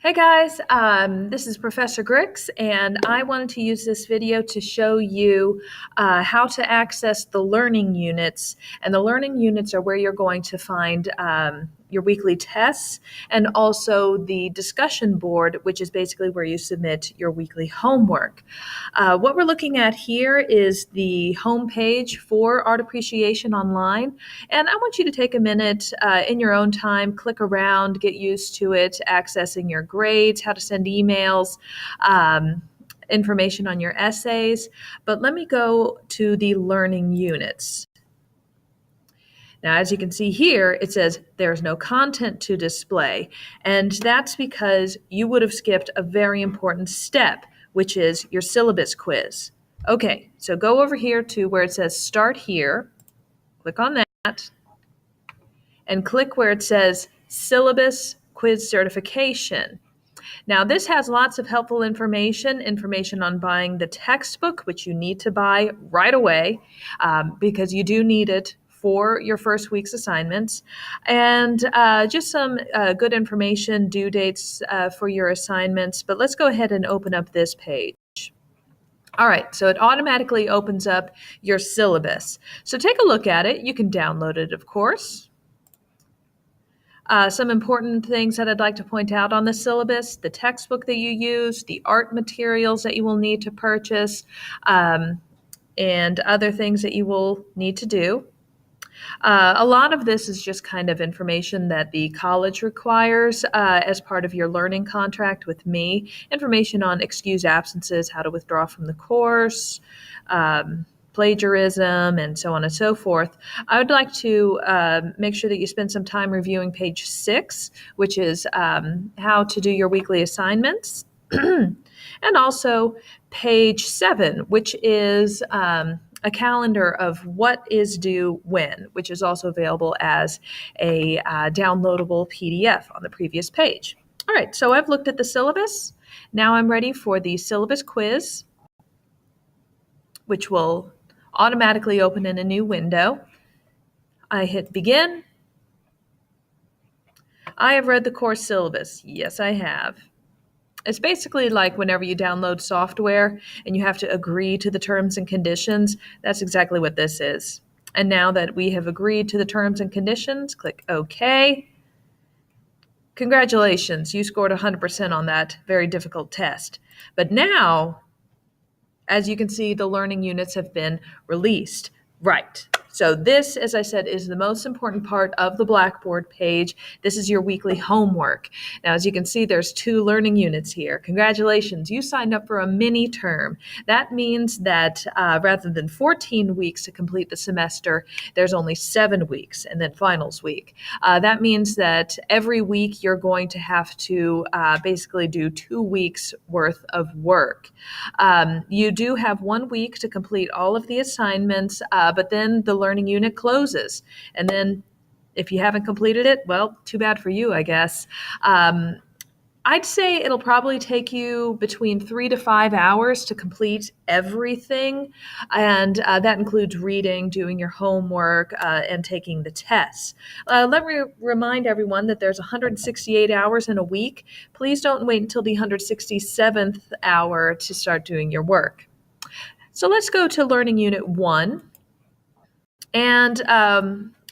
Hey guys, this is Professor Grix, and I wanted to use this video to show you how to access the learning units. And the learning units are where you're going to find your weekly tests and also the discussion board, which is basically where you submit your weekly homework. What we're looking at here is the home page for Art Appreciation Online. And I want you to take a minute in your own time, click around, get used to it, accessing your grades, how to send emails, information on your essays. But let me go to the learning units. Now, as you can see here, it says there's no content to display. And that's because you would have skipped a very important step, which is your syllabus quiz. Okay, so go over here to where it says Start Here. Click on that. And click where it says Syllabus Quiz Certification. Now, this has lots of helpful information on buying the textbook, which you need to buy right away because you do need it for your first week's assignments, and just some good information, due dates for your assignments. But let's go ahead and open up this page. All right, so it automatically opens up your syllabus. So take a look at it. You can download it, of course. Some important things that I'd like to point out on the syllabus: the textbook that you use, the art materials that you will need to purchase, and other things that you will need to do. A lot of this is just kind of information that the college requires as part of your learning contract with me. Information on excused absences, how to withdraw from the course, plagiarism, and so on and so forth. I would like to make sure that you spend some time reviewing page 6, which is how to do your weekly assignments. And also page 7, which is a calendar of what is due when, which is also available as a downloadable PDF on the previous page. All right, so I've looked at the syllabus. Now I'm ready for the syllabus quiz, which will automatically open in a new window. I hit begin. I have read the course syllabus. Yes, I have. It's basically like whenever you download software and you have to agree to the terms and conditions. That's exactly what this is. And now that we have agreed to the terms and conditions, click OK. Congratulations, you scored 100% on that very difficult test. But now, as you can see, the learning units have been released. Right. So this, as I said, is the most important part of the Blackboard page. This is your weekly homework. Now, as you can see, there's 2 learning units here. Congratulations, you signed up for a mini term. That means that rather than 14 weeks to complete the semester, there's only 7 weeks and then finals week. That means that every week you're going to have to basically do 2 weeks worth of work. You do have 1 week to complete all of the assignments, but then the learning unit closes. And then if you haven't completed it, well, too bad for you, I guess. I'd say it'll probably take you between 3 to 5 hours to complete everything. And that includes reading, doing your homework, and taking the tests. Let me remind everyone that there's 168 hours in a week. Please don't wait until the 167th hour to start doing your work. So let's go to Learning Unit 1. And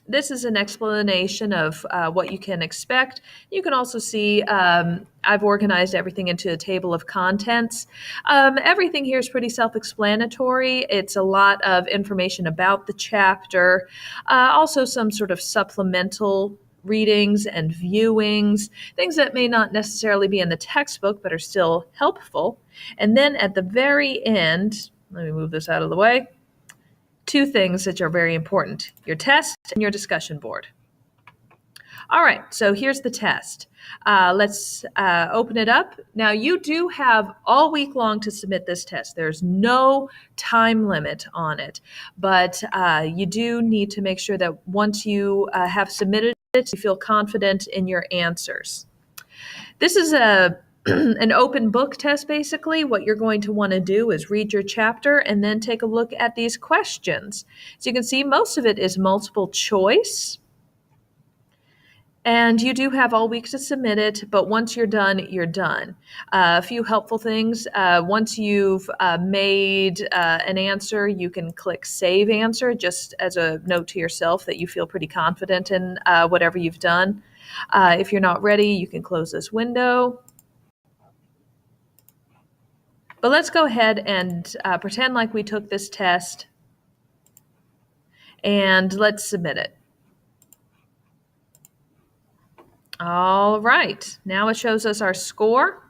this is an explanation of what you can expect. You can also see I've organized everything into a table of contents. Everything here is pretty self-explanatory. It's a lot of information about the chapter, also some sort of supplemental readings and viewings, things that may not necessarily be in the textbook but are still helpful. And then at the very end, let me move this out of the way, 2 things that are very important: your test and your discussion board. All right, so here's the test. Let's open it up. Now, you do have all week long to submit this test. There's no time limit on it, but you do need to make sure that once you have submitted it, you feel confident in your answers. This is an open book test, basically. What you're going to want to do is read your chapter and then take a look at these questions. So you can see most of it is multiple choice. And you do have all week to submit it, but once you're done, you're done. A few helpful things. Once you've made an answer, you can click Save Answer, just as a note to yourself that you feel pretty confident in whatever you've done. If you're not ready, you can close this window. But let's go ahead and pretend like we took this test, and let's submit it. All right, now it shows us our score.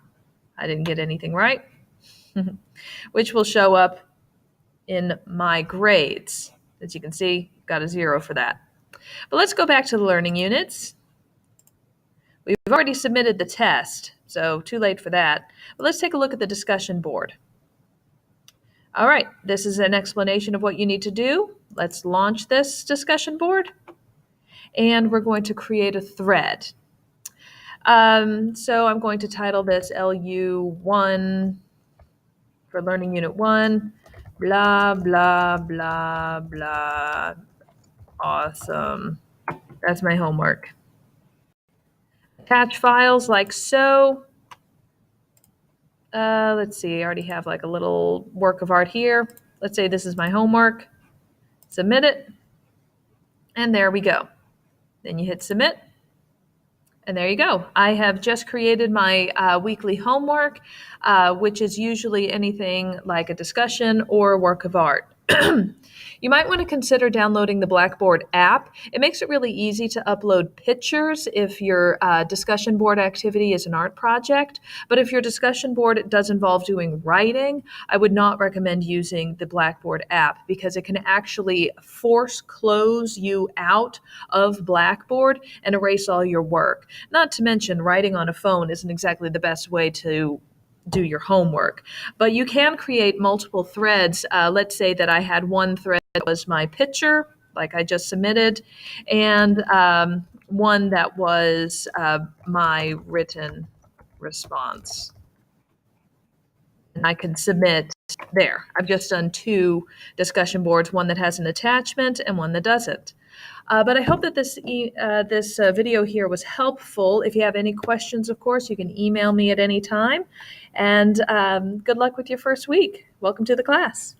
I didn't get anything right, which will show up in my grades. As you can see, got a 0 for that. But let's go back to the learning units. We've already submitted the test, so too late for that. But let's take a look at the discussion board. All right, this is an explanation of what you need to do. Let's launch this discussion board, and we're going to create a thread. So I'm going to title this LU1 for Learning Unit 1, blah, blah, blah, blah. Awesome. That's my homework. Attach files like so. Let's see, I already have like a little work of art here. Let's say this is my homework. Submit it. And there we go. Then you hit submit. And there you go. I have just created my weekly homework, which is usually anything like a discussion or a work of art. You might want to consider downloading the Blackboard app. It makes it really easy to upload pictures if your discussion board activity is an art project. But if your discussion board does involve doing writing, I would not recommend using the Blackboard app because it can actually force close you out of Blackboard and erase all your work. Not to mention, writing on a phone isn't exactly the best way to do your homework. But you can create multiple threads. Let's say that I had one thread that was my picture, like I just submitted, and one that was my written response. And I can submit there. I've just done 2 discussion boards, one that has an attachment and one that doesn't. But I hope that this video here was helpful. If you have any questions, of course, you can email me at any time. And good luck with your first week. Welcome to the class.